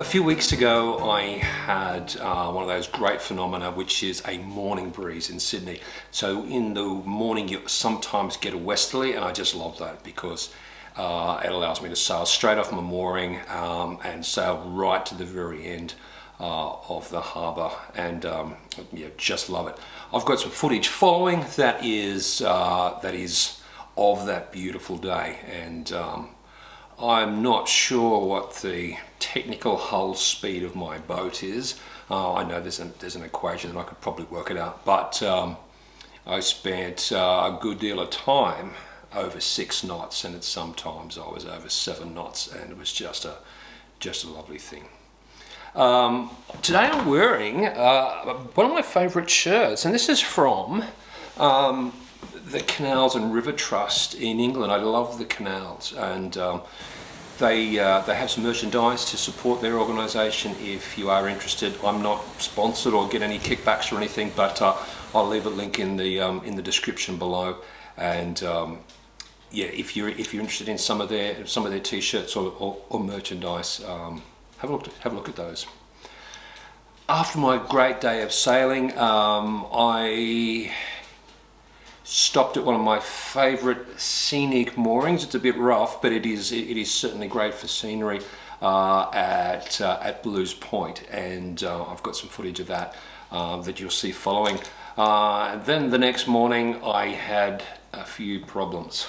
A few weeks ago I had one of those great phenomena which is a morning breeze in Sydney. So in the morning you sometimes get a westerly, and I just love that because it allows me to sail straight off my mooring and sail right to the very end of the harbour, and yeah, just love it. I've got some footage following that is of that beautiful day, and I'm not sure what the technical hull speed of my boat is. I know there's an equation and I could probably work it out, but I spent a good deal of time over 6 knots, and sometimes I was over 7 knots, and it was just a lovely thing. Today I'm wearing one of my favourite shirts, and this is from the Canals and River Trust in England. I love the canals, and they have some merchandise to support their organisation if you are interested. I'm not sponsored or get any kickbacks or anything, but I'll leave a link in the description below. And yeah, if you're interested in some of their t-shirts or merchandise, have a look at those. After my great day of sailing, I stopped at one of my favourite scenic moorings. It's a bit rough, but it is certainly great for scenery at Blues Point, and I've got some footage of that that you'll see following. Then the next morning I had a few problems.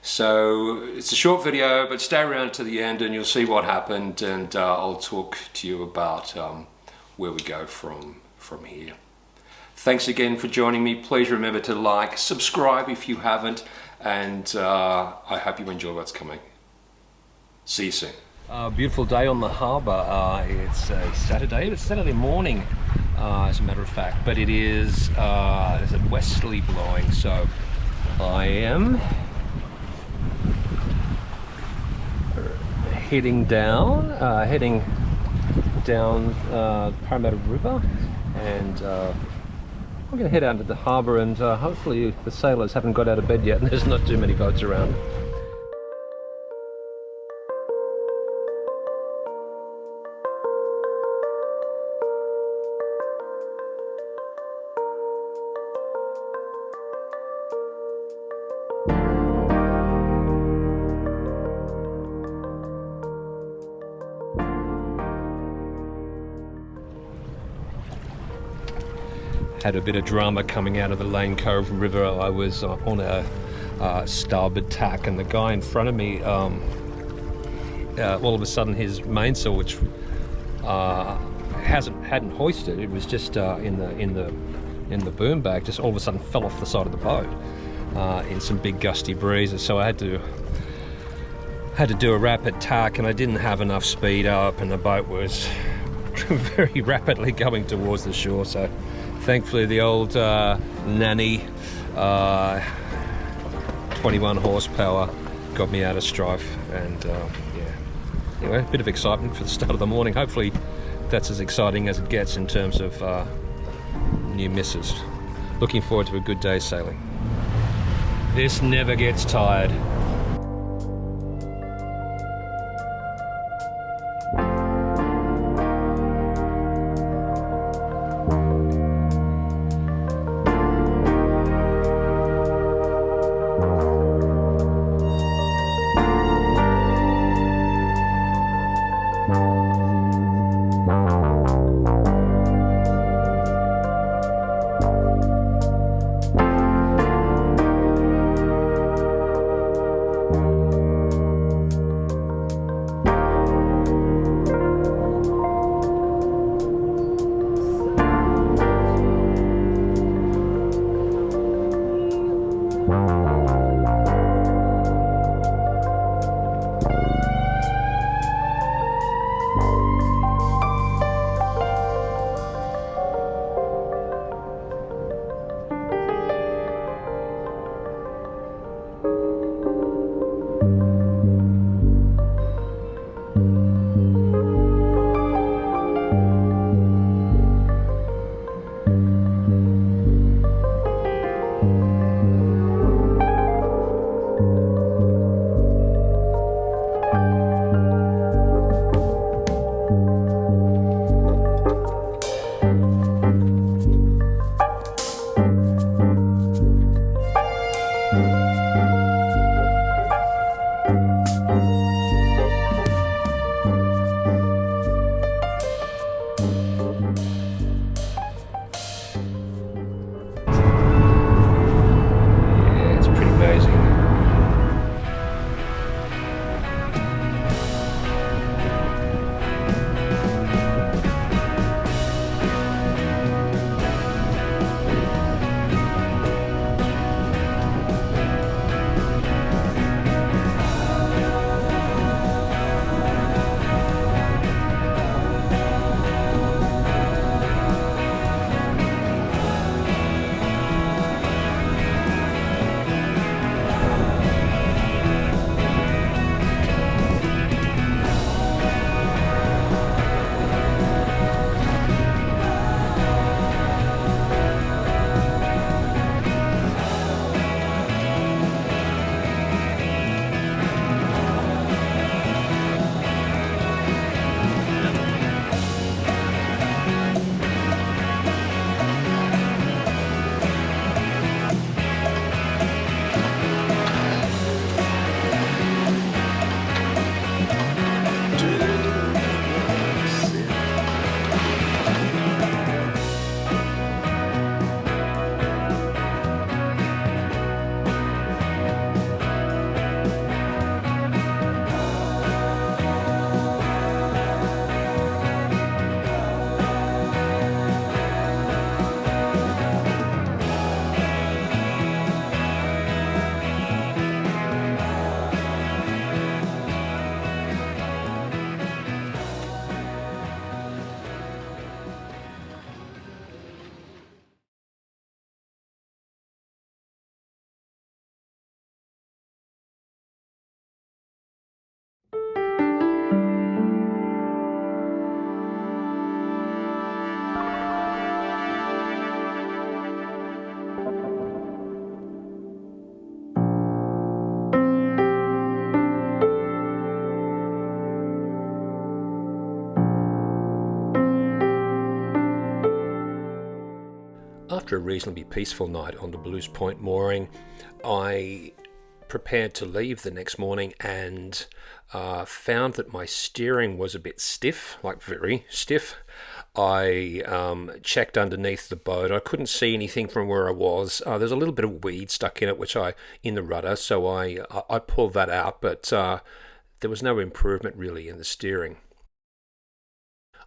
So it's a short video, but stay around to the end and you'll see what happened, and I'll talk to you about where we go from here. Thanks again for joining me. Please remember to like, subscribe if you haven't, and I hope you enjoy what's coming. See you soon. Beautiful day on the harbour. It's a Saturday. It's Saturday morning, as a matter of fact, but there's a westerly blowing, so I am heading down Parramatta River, and I'm going to head out to the harbour, and hopefully the sailors haven't got out of bed yet and there's not too many boats around. Had a bit of drama coming out of the Lane Cove River. I was on a starboard tack, and the guy in front of me, all of a sudden his mainsail, which hadn't hoisted, it was just in the boom bag, just all of a sudden fell off the side of the boat in some big gusty breezes. So I had to do a rapid tack, and I didn't have enough speed up, and the boat was very rapidly going towards the shore. So thankfully the old Nanny 21 horsepower got me out of strife, and yeah, anyway, a bit of excitement for the start of the morning. Hopefully that's as exciting as it gets in terms of new misses. Looking forward to a good day sailing. This never gets tired. after a reasonably peaceful night on the Blues Point mooring, I prepared to leave the next morning and found that my steering was a bit stiff, like very stiff. I checked underneath the boat. I couldn't see anything from where I was. There's a little bit of weed stuck in it, in the rudder, so I pulled that out, but there was no improvement really in the steering.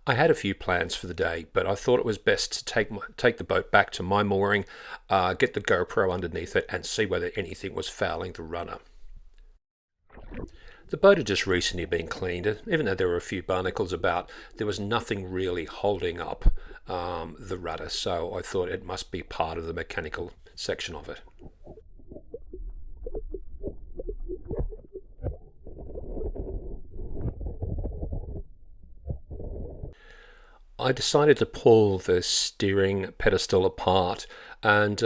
I had a few plans for the day, but I thought it was best to take the boat back to my mooring, get the GoPro underneath it, and see whether anything was fouling the runner. The boat had just recently been cleaned. Even though there were a few barnacles about, there was nothing really holding up the rudder, so I thought it must be part of the mechanical section of it. I decided to pull the steering pedestal apart and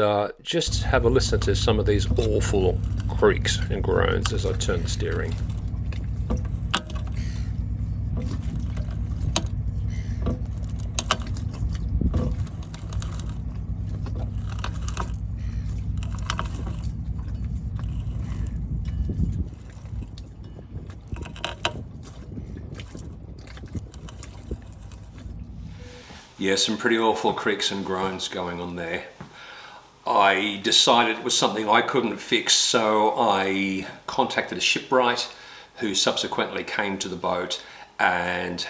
just have a listen to some of these awful creaks and groans as I turn the steering. Yeah, some pretty awful creaks and groans going on there. I decided it was something I couldn't fix, so I contacted a shipwright who subsequently came to the boat and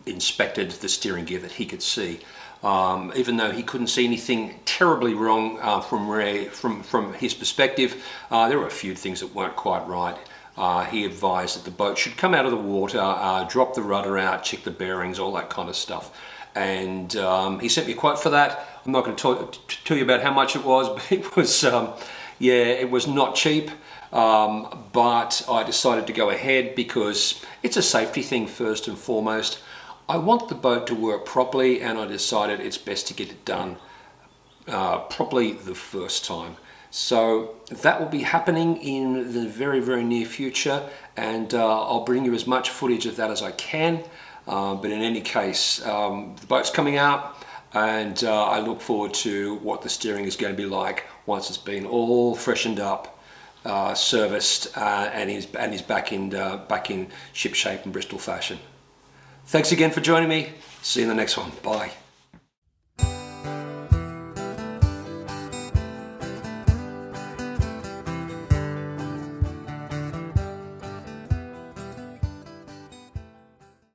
inspected the steering gear that he could see. Even though he couldn't see anything terribly wrong from his perspective, there were a few things that weren't quite right. He advised that the boat should come out of the water, drop the rudder out, check the bearings, all that kind of stuff. And he sent me a quote for that. I'm not going to tell you about how much it was, but it was, it was not cheap. But I decided to go ahead because it's a safety thing first and foremost. I want the boat to work properly, and I decided it's best to get it done properly the first time. So that will be happening in the very, very near future, and I'll bring you as much footage of that as I can. But in any case, the boat's coming out, and I look forward to what the steering is going to be like once it's been all freshened up, serviced, and is back in ship shape and Bristol fashion. Thanks again for joining me. See you in the next one. Bye.